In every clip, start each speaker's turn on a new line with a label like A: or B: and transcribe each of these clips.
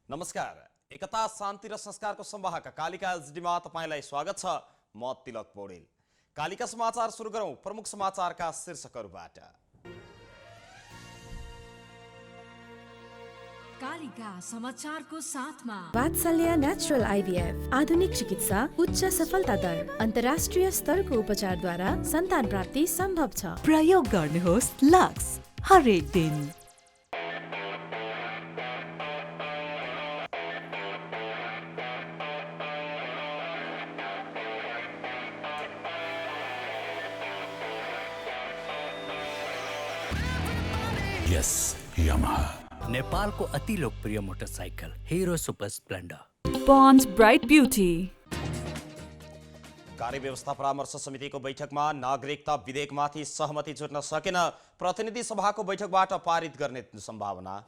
A: नमस्कार। एकता शान्ति र संस्कारको संवाहक कालिका एचडीमा तपाईलाई स्वागत छ। म तिलक पौडेल। कालिका समाचार सुरु गरौं प्रमुख समाचारका शीर्षकहरूबाट।
B: कालिका समाचारको साथमा
C: वात्सल्य नेचुरल आइभीएफ आधुनिक चिकित्सा उच्च सफलता दर अन्तर्राष्ट्रिय स्तरको उपचारद्वारा सन्तान प्राप्ति सम्भव छ।
D: प्रयोग गर्नुहोस् लक्स हरेक दिन।
E: यस यामाहा
F: नेपालको अति लोकप्रिय motorcycle Hero super Splendor.
D: Bond Bright Beauty।
A: कार्यव्यवस्था परामर्श समितिको बैठकमा नागरिकता विधेयकमाथि सहमति जुट्न सकेन। प्रतिनिधि सभाको बैठकबाट पारित गर्ने सम्भावना।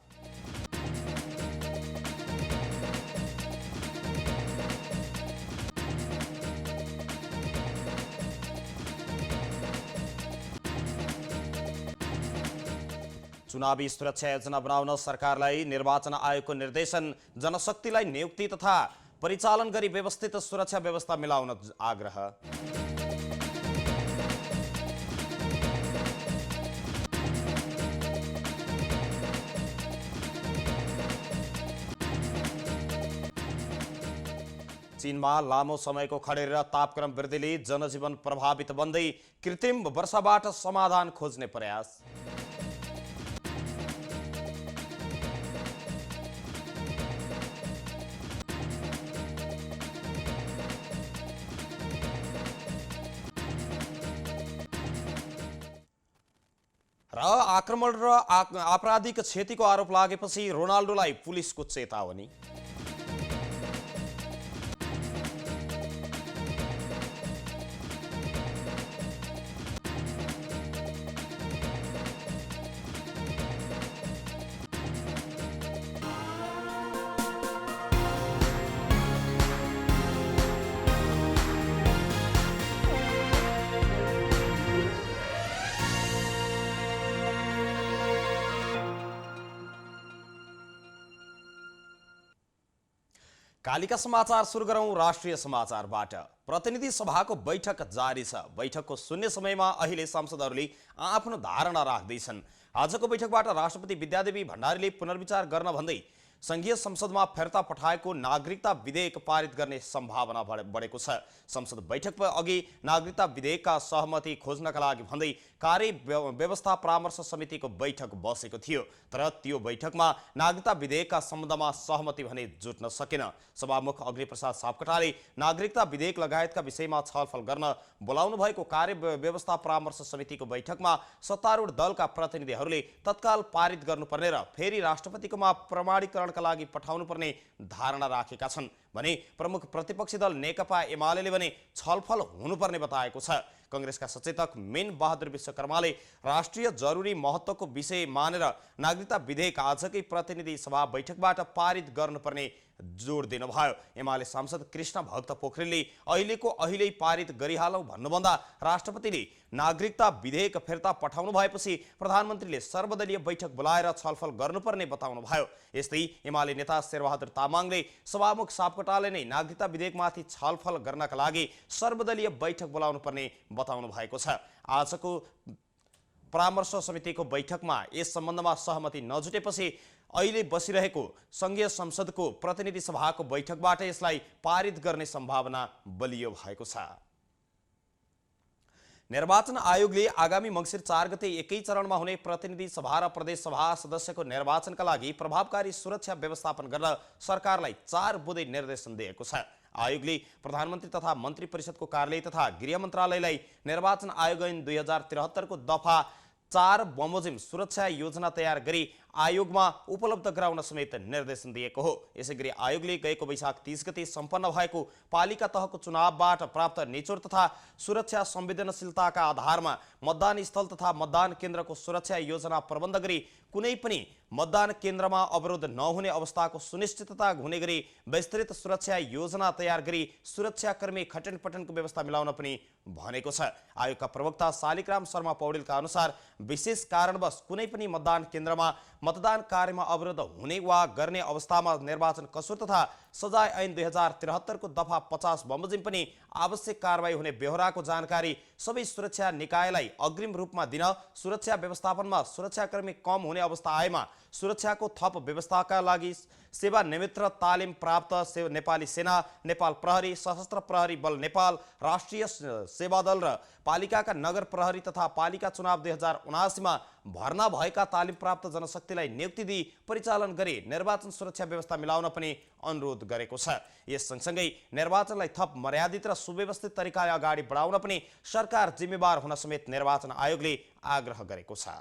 A: चुनावी सुरक्षा योजना बनाउन सरकारलाई निर्वाचन आयोगको निर्देशन। जनशक्तिलाई नियुक्ति तथा परिचालन गरी व्यवस्थित सुरक्षा व्यवस्था मिलाउन आग्रह। चीनमा लामो समयको खडेर र तापक्रम वृद्धिले जनजीवन प्रभावित बन्दै कृत्रिम वर्षाबाट समाधान खोज्ने प्रयास। र आक्रमण र आपराधिक क्षतिको आरोप लागेपछि रोनाल्डोलाई पुलिसको चेतावनी। कालिका समाचार सुरु गरौं राष्ट्रिय समाचारबाट। प्रतिनिधि सभाको बैठक जारी छ। बैठकको शून्य समयमा अहिले सांसदहरूले आफ्नो धारणा राख्दैछन्। आजको बैठकबाट राष्ट्रपति विद्यादेवी भण्डारीले पुनर्विचार गर्न भन्दै संघीय संसदमा फिर्ता पठाएको नागरिकता विधेयक पारित गर्ने सम्भावना बढेको छ। संसद बैठक अघि नागरिकता विधेयकका सहमति खोज्नका लागि भन्दै कार्य व्यवस्था परामर्श समितिको बैठक बसेको थियो। तर त्यो बैठकमा नागरिकता विधेयकका सम्बन्धमा सहमति भने जुट्न सकेन। सभामुख अग्निप्रसाद सापकोटाले नागरिकता विधेयक लगायतका विषयमा छलफल गर्न बोलाउनु भएको कार्य व्यवस्था परामर्श समितिको बैठकमा सत्तारूढ दलका प्रतिनिधिहरूले तत्काल पारित गर्नुपर्ने र फेरि राष्ट्रपतिकोमा प्रमाणीकरणका लागि पठाउनु पर्ने धारणा राखेका छन् भने प्रमुख प्रतिपक्षी दल नेकपा एमाले भने छलफल हुनुपर्ने बताएको छ। कांग्रेसका सचेतक मेन बहादुर विश्वकर्माले राष्ट्रिय जरुरी महत्त्वको विषय मानेर नागरिकता विधेयक आजकै प्रतिनिधि सभा बैठकबाट पारित गर्नुपर्ने जोड दिनुभयो। एमाले सांसद कृष्ण भक्त पोखरेलले अहिलेको अहिले पारित गरिहालौं भन्नुभन्दा राष्ट्रपतिले नागरिकता विधेयक फिर्ता पठाउनु भएपछि प्रधानमन्त्रीले सर्वदलीय बैठक बोलाएर छलफल गर्नुपर्ने बताउनुभयो। यस्तै एमाले नेता शेरबहादुर तामाङले सभामुख सापकोटाले नै नागरिकता विधेयकमाथि छलफल गर्नका लागि सर्वदलीय बैठक बोलाउनु पर्ने बताउनु भएको छ। आजको परामर्श समितिको बैठकमा यस सम्बन्धमा सहमति नजुटेपछि अहिले बसिरहेको संघीय संसदको प्रतिनिधि सभाको बैठकबाट यसलाई पारित गर्ने सम्भावना बलियो भएको छ। निर्वाचन आयोगले आगामी मंसिर 4 गते एकै चरणमा हुने प्रतिनिधि सभा र प्रदेश सभा सदस्यको निर्वाचनका लागि प्रभावकारी सुरक्षा व्यवस्थापन गर्न सरकारलाई 4 बुँदे निर्देशन दिएको छ। आयोगले प्रधानमन्त्री तथा मन्त्री परिषदको कार्यालय तथा गृह मन्त्रालयलाई निर्वाचन आयोग ऐन 2073 को दफा 4 बमोजिम सुरक्षा योजना तयार गरी आयोगमा उपलब्ध गराउन समेत निर्देशन दिएको हो। यसैगरी आयोगले गएको वैशाख 30 गते सम्पन्न भएको पालिका तहको चुनावबाट प्राप्त निचोड तथा सुरक्षा संवेदनशीलताका आधारमा मतदान स्थल तथा मतदान केन्द्रको सुरक्षा योजना प्रबन्ध गरी कुनै पनि मतदान केन्द्रमा अवरोध नहुने अवस्थाको सुनिश्चितता हुने गरी विस्तृत सुरक्षा योजना तयार गरी सुरक्षाकर्मी खटनपटनको व्यवस्था मिलाउन पनि भनेको छ। आयोगका प्रवक्ता शालिग्राम शर्मा पौडेलका अनुसार विशेष कारणवश कुनै पनि मतदान केन्द्रमा मतदान कार्यमा अवरोध हुने वा गर्ने अवस्थामा निर्वाचन कसुर तथा सजाय ऐन 2073 को दफा 50 बमोजिम पनि आवश्यक कारबाही हुने बेहोराको जानकारी सबै सुरक्षा निकायलाई अग्रिम रूपमा दिन, सुरक्षा व्यवस्थापनमा सुरक्षाकर्मी कम हुने अवस्था आएमा सुरक्षाको थप व्यवस्थाका लागि सेवानिवृत्त तालिम प्राप्त नेपाली सेना, नेपाल प्रहरी, सशस्त्र प्रहरी बल नेपाल, राष्ट्रिय सेवा दल र पालिकाका नगर प्रहरी तथा पालिका चुनाव 2079 मा भर्ना भएका तालिम प्राप्त जनशक्तिलाई नियुक्ति दिई परिचालन गरी निर्वाचन सुरक्षा व्यवस्था मिलाउन पनि अनुरोध गरेको छ। यस सँगसँगै निर्वाचनलाई थप मर्यादित र सुव्यवस्थित तरिकाले अगाडि बढाउन पनि सरकार जिम्मेवार हुन समेत निर्वाचन आयोगले आग्रह गरेको छ।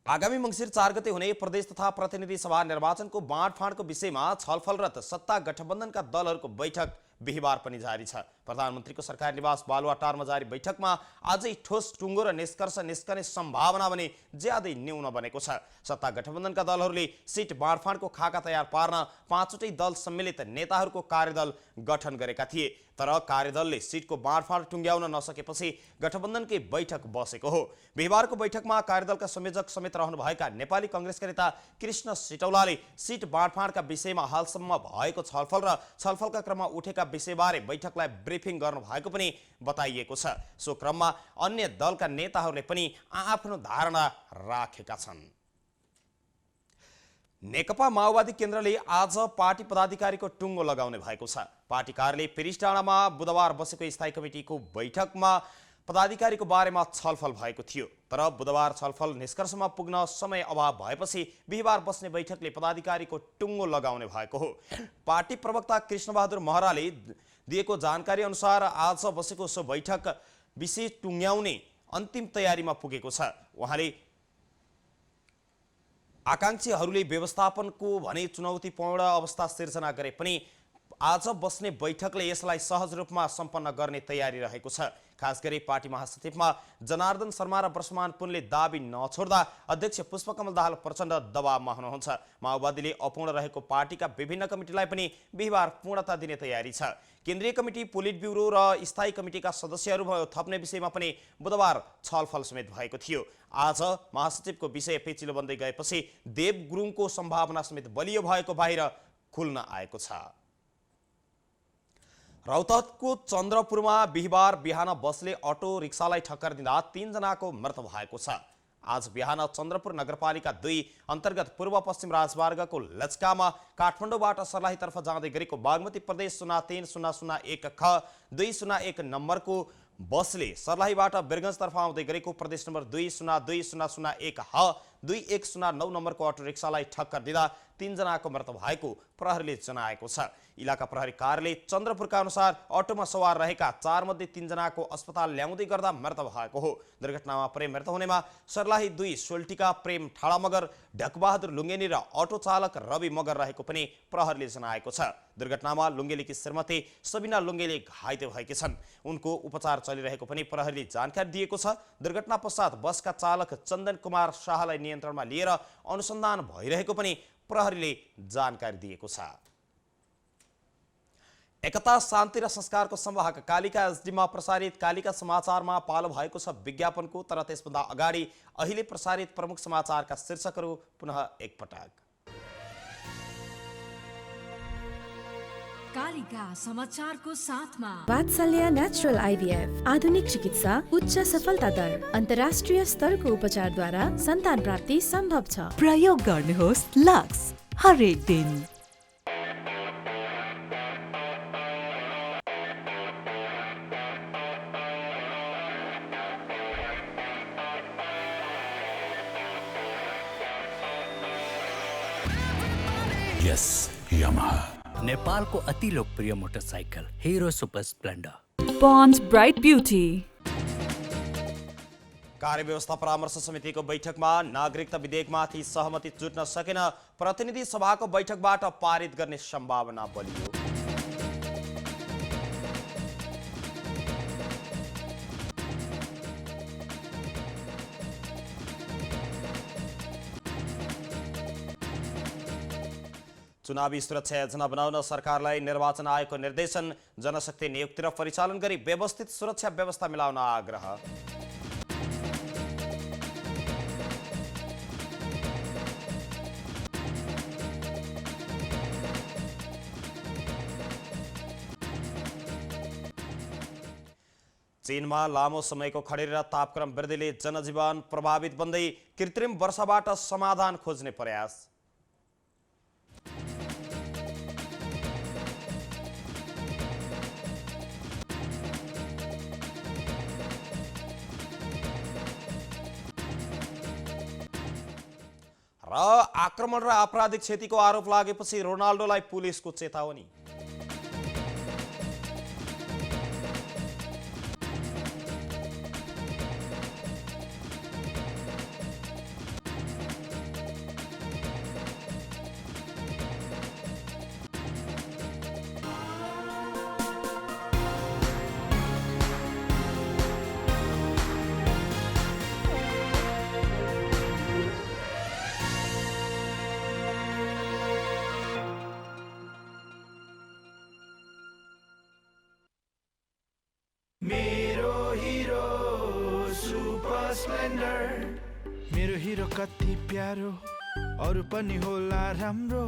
A: आगामी मङ्सिर 4 गते हुने प्रदेश तथा प्रतिनिधि सभा निर्वाचनको बाँडफाँडको विषयमा छलफलरत सत्ता गठबन्धनका दलहरूको बैठक बिहिबार पनि जारी छ। प्रधानमन्त्रीको सरकारी निवास बालुवाटारमा जारी बैठकमा अझै ठोस टुङ्गो र निष्कर्ष निस्कने सम्भावना भने ज्यादै न्यून बनेको छ। सत्ता गठबन्धनका दलहरूले सिट बाँडफाँडको खाका तयार पार्न 5वटै दल सम्मिलित नेताहरूको कार्यदल गठन गरेका थिए, तर कार्यदलले सिटको बाँडफाँड टुङ्ग्याउन नसकेपछि गठबन्धनकै बैठक बसेको हो। बिहिबारको बैठकमा कार्यदलका संयोजक समेत रहनुभएका नेपाली कङ्ग्रेसका नेता कृष्ण सिटौलाले सिट बाँडफाँडका विषयमा हालसम्म भएको छलफल र छलफलका क्रममा उठेका विषयबारे बैठकलाई ब्रिफिङ गर्नु भएको पनि बताइएको छ। सो क्रममा अन्य दलका नेताहरूले पनि आफ्नो धारणा राखेका छन्। नेकपा माओवादी केन्द्रले आज पार्टी पदाधिकारीको टुङ्गो लगाउने भएको छ। पार्टी कार्यालय पेरिसडाँडामा बुधबार बसेको स्थायी कमिटीको बैठकमा पदाधिकारीको बारेमा छलफल भएको थियो, तर बुधबार छलफल निष्कर्षमा पुग्न समय अभाव भएपछि बिहिबार बस्ने बैठकले पदाधिकारीको टुङ्गो लगाउने भएको हो। पार्टी प्रवक्ता कृष्णबहादुर महराले दिएको जानकारी अनुसार आज बसेको सो बैठक विषय टुङ्ग्याउने अन्तिम तयारीमा पुगेको छ। उहाँले आकांक्षीहरूले व्यवस्थापनको भने चुनौतीपूर्ण अवस्था सिर्जना गरे पनि आज बस्ने बैठकले यसलाई सहज रूपमा सम्पन्न गर्ने तयारी रहेको छ। खास गरी पार्टी महासचिवमा जनार्दन शर्मा र वर्षमान पुनले दाबी नछोड्दा अध्यक्ष पुष्पकमल दाहाल प्रचण्ड दबावमा हुनुहुन्छ। माओवादीले अपूर्ण रहेको पार्टीका विभिन्न कमिटीलाई पनि बिहिबार पूर्णता दिने तयारी छ। केन्द्रीय कमिटी, पोलिट ब्युरो र स्थायी कमिटीका सदस्यहरू थप्ने विषयमा पनि बुधबार छलफल समेत भएको थियो। आज महासचिवको विषय पेचिलो बन्दै गएपछि देव गुरुङको सम्भावना समेत बलियो भएको बाहिर खुल्न आएको छ। रौतहटको चन्द्रपुरमा बिहिबार बिहान बसले अटो रिक्सालाई ठक्कर दिँदा 3 जनाको मृत्यु भएको छ। आज बिहान चन्द्रपुर नगरपालिका 2 अन्तर्गत पूर्व पश्चिम राजमार्गको लचकामा काठमाडौँबाट सर्लाहीतर्फ जाँदै गरेको बागमती प्रदेश 030001 ख 201 नम्बरको बसले सर्लाहीबाट बिरगञ्जतर्फ आउँदै गरेको प्रदेश नम्बर 202001 ह 2109 नम्बरको अटो रिक्सालाई ठक्कर दिँदा 3 जनाको मृत्यु भएको प्रहरीले जनाएको छ। इलाका प्रहरी कार्यालय चन्द्रपुरका अनुसार अटोमा सवार रहेका 4 मध्ये 3 जनाको अस्पताल ल्याउँदै गर्दा मृत्यु भएको हो। दुर्घटनामा प्रेम मृत्यु हुनेमा सर्लाही 2 सोल्टिका प्रेम ठाडा मगर, ढकबहादुर लुङ्गेनी र अटो चालक रवि मगर रहेको पनि प्रहरीले जनाएको छ। दुर्घटनामा लुङ्गेलीकी श्रीमती सबिना लुङ्गेले घाइते भएकी छन्। उनको उपचार चलिरहेको पनि प्रहरीले जानकारी दिएको छ। दुर्घटना पश्चात बसका चालक चन्दन कुमार शाहलाई नियन्त्रणमा लिएर अनुसन्धान भइरहेको पनि प्रहरीले जानकारी दिएको छ। एकता, शान्ति र संस्कारको संवाहक कालिका एसडीमा प्रसारित कालिका समाचारमा पालो भएको छ विज्ञापनको, तर त्यसभन्दा अगाडि अहिले प्रसारित प्रमुख समाचारका शीर्षकहरू पुनः एकपटक।
B: कालिका समाचारको साथमा
C: वात्सल्य नेचुरल आइभीएफ आधुनिक चिकित्सा, उच्च सफलता दर, अन्तर्राष्ट्रिय स्तरको उपचारद्वारा सन्तान प्राप्ति सम्भव छ।
D: प्रयोग गर्नुहोस् लक्स हरेक दिन।
E: Yes, Yamaha.
F: नेपालको अति लोकप्रिय motorcycle Hero super Splendor.
D: Bond Bright Beauty.
A: कार्यव्यवस्था परामर्श समितिको बैठकमा नागरिकता विधेयकमाथि सहमति जुट्न सकेन। प्रतिनिधि सभाको बैठकबाट पारित गर्ने सम्भावना बलियो। चुनावी सुरक्षा योजना बनाउन सरकारलाई निर्वाचन आयोगको निर्देशन। जनशक्ति नियुक्ति र परिचालन गरी व्यवस्थित सुरक्षा व्यवस्था मिलाउन आग्रह। चीनमा लामो समयको खडेरी र तापक्रम वृद्धिले जनजीवन प्रभावित बन्दै कृत्रिम वर्षाबाट समाधान खोज्ने प्रयास। र आक्रमण र आपराधिक क्षतिको आरोप लागेपछि रोनाल्डोलाई पुलिसको चेतावनी।
G: मेरो हिरो कति प्यारो अरू पनि होला राम्रो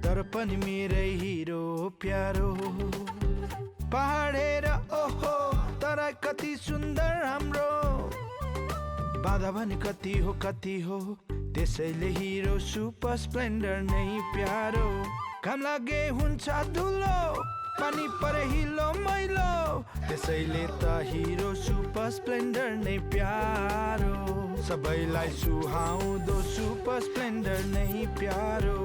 G: तर पनि मेरै हिरो प्यारो पहाडेर ओहो तर कति सुन्दर हाम्रो बाधा भने कति हो त्यसैले हिरो सुपर स्प्लेन्डर नै प्यारो घाम लागे हुन्छ धुलो पानी परे हिलो मैलो त्यसैले त हिरो सुपर स्प्लेन्डर नै प्यारो सबैलाई सुहाउँदो सुपर स्प्लेन्डर नै प्यारो।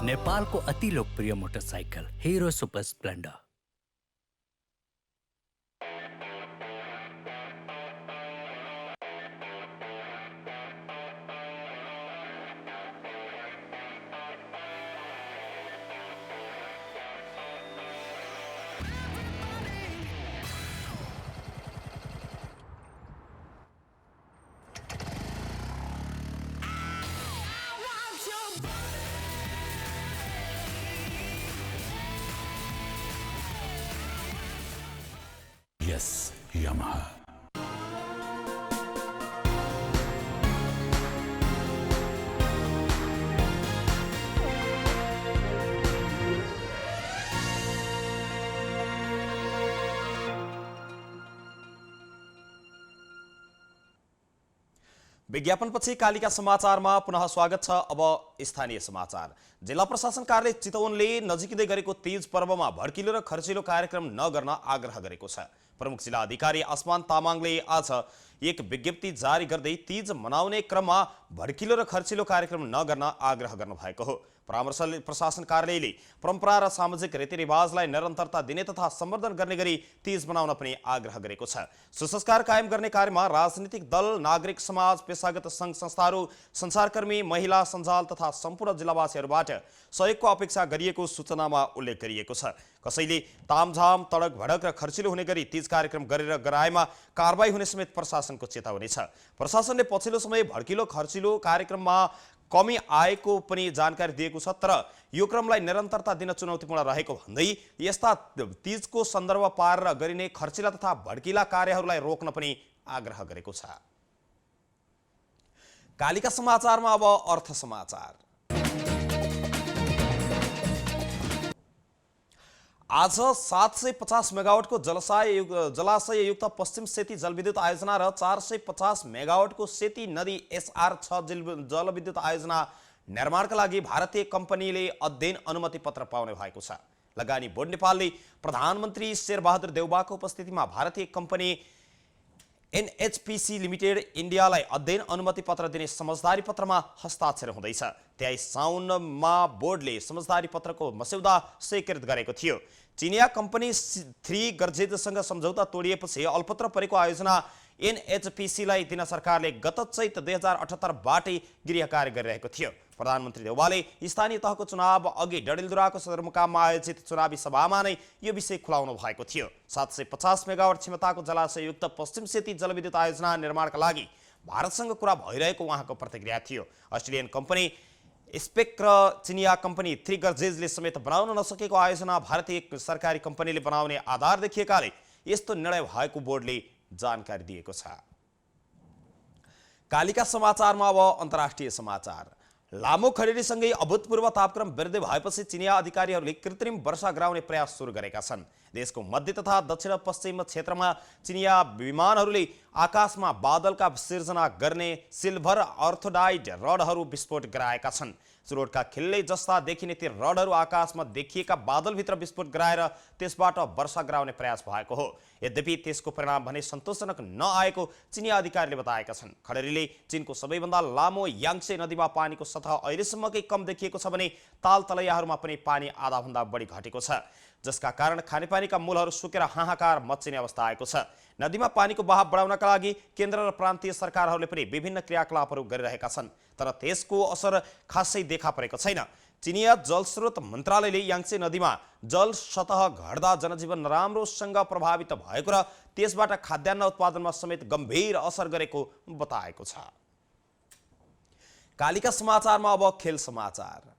F: नेपालको अति लोकप्रिय motorcycle Hero super splendor.
E: Yes, Yamaha.
A: विज्ञापनपछि कालिका समाचारमा पुनः स्वागत छ। अब स्थानीय समाचार। जिल्ला प्रशासन कार्यालय चितवनले नजिकै गरेको तीज पर्वमा भड्किलो र खर्चिलो कार्यक्रम नगर्न आग्रह गरेको छ। प्रमुख जिल्ला अधिकारी आसमान तामाङले आज एक विज्ञप्ति जारी गर्दै तीज मनाउने क्रममा भड्किलो र खर्चिलो कार्यक्रम नगर्न आग्रह गर्नुभएको हो। परामर्शले प्रशासन कार्यालयले परम्परा र सामाजिक रीतिरिवाजलाई निरन्तरता दिने तथा सम्वर्धन गर्ने गरी तीज मनाउन पनि आग्रह गरेको छ। सुसंस्कार कायम गर्ने कार्यमा राजनीतिक दल, नागरिक समाज, पेशागत सङ्घ संस्थाहरू, संसारकर्मी, महिला सञ्जाल तथा सम्पूर्ण जिल्लावासीहरूबाट सहयोगको अपेक्षा गरिएको सूचनामा उल्लेख गरिएको छ। कसैले तामझाम, तडक भडक र खर्चिलो हुने गरी तीज कार्यक्रम गरेर गराएमा कारबाही हुने समेत प्रशासनको चेतावनी छ। प्रशासनले पछिल्लो समय भड्किलो खर्चिलो कार्यक्रममा कमी आएको पनि जानकारी दिएको छ, तर यो क्रमलाई निरन्तरता दिन चुनौतीपूर्ण रहेको भन्दै यस्ता तीजको सन्दर्भ पारेर गरिने खर्चिला तथा भड्किला कार्यहरूलाई रोक्न पनि आग्रह गरेको छ। कालिका समाचारमा अब अर्थ समाचार। आज 750 मेगावाटको जलाशययुक्त पश्चिम सेती जलविद्युत आयोजना र 450 मेगावाटको सेती नदी SR6 जलविद्युत आयोजना निर्माणका लागि भारतीय कम्पनीले अध्ययन अनुमति पत्र पाउने भएको छ। लगानी बोर्ड नेपालले प्रधानमन्त्री शेरबहादुर देउबाको उपस्थितिमा भारतीय कम्पनी NHPC लिमिटेड इन्डियालाई अध्ययन अनुमति पत्र दिने समझदारी पत्रमा हस्ताक्षर हुँदैछ। 23 साउनमा बोर्डले समझदारी पत्रको मस्यौदा स्वीकृत गरेको थियो। चिनिया कम्पनी 3 गर्जेजसँग सम्झौता तोडिएपछि अल्पत्र परेको आयोजना NHPCलाई दिन सरकारले गत चैत 2078बाटै गृह कार्य गरिरहेको थियो। प्रधानमन्त्री देउबाले स्थानीय तहको चुनाव अघि डडेलधुराको सदरमुकाममा आयोजित चुनावी सभामा नै यो विषय खुलाउनु भएको थियो। 750 मेगावाट क्षमताको जलाशययुक्त पश्चिम सेती जलविद्युत आयोजना निर्माणका लागि भारतसँग कुरा भइरहेको उहाँको प्रतिक्रिया थियो। अस्ट्रेलियन कम्पनी स्पेक र चिनिया कम्पनी 3 गर्जेजले समेत बनाउन नसकेको आयोजना भारतीय सरकारी कम्पनीले बनाउने आधार देखिएकाले यस्तो निर्णय भएको बोर्डले जानकारी दिएको छ। कालिका समाचारमा अब अन्तर्राष्ट्रिय समाचार। लामो खडेरीसँगै अभूतपूर्व तापक्रम वृद्धि भएपछि चिनिया अधिकारीहरूले कृत्रिम वर्षा गराउने प्रयास सुरु गरेका छन्। देशको मध्य तथा दक्षिण पश्चिम क्षेत्रमा चिनिया विमानहरूले आकाशमा बादलका सिर्जना गर्ने सिल्भर अर्थोडाइड रडहरू विस्फोट गराएका छन्। चुरोटका खिल्ले जस्ता देखिने ती रडहरू आकाशमा देखिएका बादलभित्र विस्फोट गराएर त्यसबाट वर्षा गराउने प्रयास भएको हो। यद्यपि त्यसको परिणाम भने सन्तोषजनक नआएको चिनिया अधिकारीले बताएका छन्। खडेरीले चीनको सबैभन्दा लामो याङ्से नदीमा पानीको सतह अहिलेसम्मकै कम देखिएको छ भने ताल तलैयाहरूमा पनि पानी आधाभन्दा बढी घटेको छ, जसका कारण खानेपानीका मूलहरू सुकेर हाहाकार मच्चिने अवस्था आएको छ। नदीमा पानीको बहाव बढाउनका लागि केन्द्र र प्रान्तीय सरकारहरूले पनि विभिन्न क्रियाकलापहरू गरिरहेका छन्, तर त्यसको असर खासै देखा परेको छैन। चिनिया जलस्रोत मन्त्रालयले याङ्से नदीमा जल सतह घट्दा जनजीवन नराम्रोसँग प्रभावित भएको र त्यसबाट खाद्यान्न उत्पादनमा समेत गम्भीर असर गरेको बताएको छ। कालिका समाचारमा अब खेल समाचार।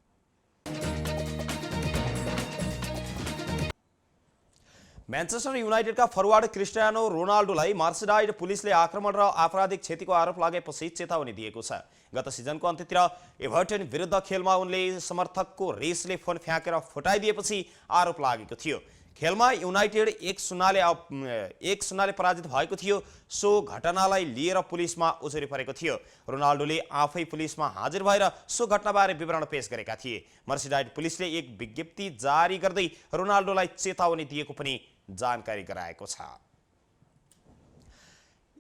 A: म्यान्चेस्टर युनाइटेडका फरवार्ड क्रिस्टियानो रोनाल्डोलाई मर्सिडाइड पुलिसले आक्रमण र आपराधिक क्षतिको आरोप लागेपछि चेतावनी दिएको छ। गत सिजनको अन्त्यतिर एभर्टन विरुद्ध खेलमा उनले समर्थकको रेसले फोन फ्याँकेर फुटाइदिएपछि आरोप लागेको थियो। खेलमा युनाइटेड 1-0ले पराजित भएको थियो। सो घटनालाई लिएर पुलिसमा उजुरी परेको थियो। रोनाल्डोले आफै पुलिसमा हाजिर भएर सो घटनाबारे विवरण पेश गरेका थिए। मर्सिडाइड पुलिसले एक विज्ञप्ति जारी गर्दै रोनाल्डोलाई चेतावनी दिएको पनि जानकारी गराएको छ।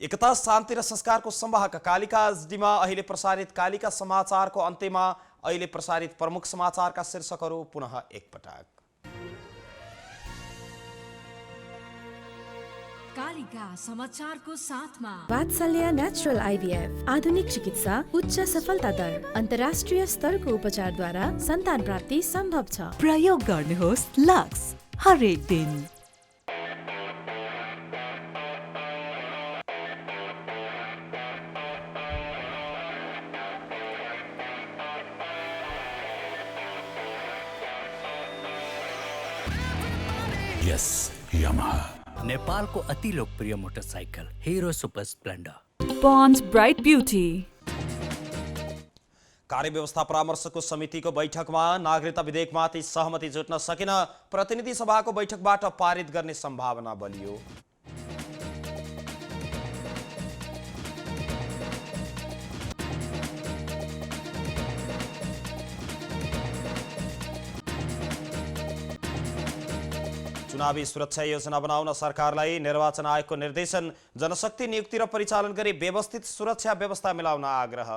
A: एकता शान्ति र संस्कारको संवाहक कालिका एचडीमा अहिले प्रसारित कालिका समाचारको अन्त्यमा अहिले प्रसारित प्रमुख समाचारका शीर्षकहरू पुनः एकपटक।
B: कालिका समाचारको साथमा
C: वात्सल्य नेचुरल आइभीएफ आधुनिक चिकित्सा उच्च सफलता दर अन्तर्राष्ट्रिय स्तरको उपचारद्वारा सन्तान प्राप्ति सम्भव छ।
D: प्रयोग गर्नुहोस् लक्स हरेक दिन।
E: Yes, Yamaha.
F: नेपालको अति लोकप्रिय motorcycle Hero super Splendor.
D: Pond's Bright Beauty.
A: कार्यव्यवस्था परामर्शको समितिको बैठकमा नागरिकता विधेयकमाथि सहमति जुट्न सकेन। प्रतिनिधि सभाको बैठकबाट पारित गर्ने सम्भावना बलियो। चुनावी सुरक्षा योजना बनाउन सरकारलाई निर्वाचन आयोगको निर्देशन। जनशक्ति नियुक्ति र परिचालन गरी व्यवस्थित सुरक्षा व्यवस्था मिलाउन आग्रह।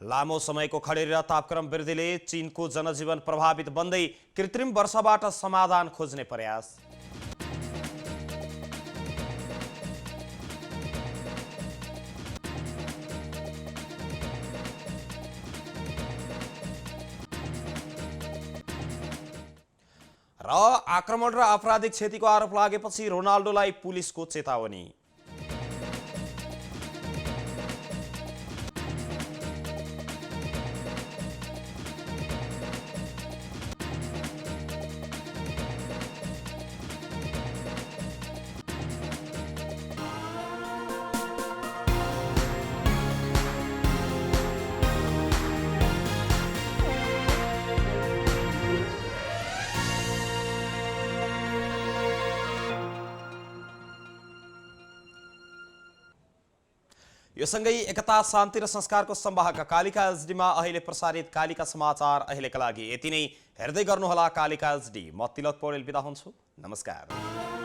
A: लामो समयको खडेरी र तापक्रम वृद्धिले चीनको जनजीवन प्रभावित बन्दै कृत्रिम वर्षाबाट समाधान खोज्ने प्रयास। र आक्रमण र आपराधिक क्षतिको आरोप लागेपछि रोनाल्डोलाई पुलिसको चेतावनी। यो सँगै एकता शान्ति र संस्कारको संवाहक कालिका एचडीमा अहिले प्रसारित कालिका समाचार अहिलेका लागि यति नै। हेर्दै गर्नुहोला कालिका एचडी। म तिलक पौडेल बिदा हुन्छु। नमस्कार।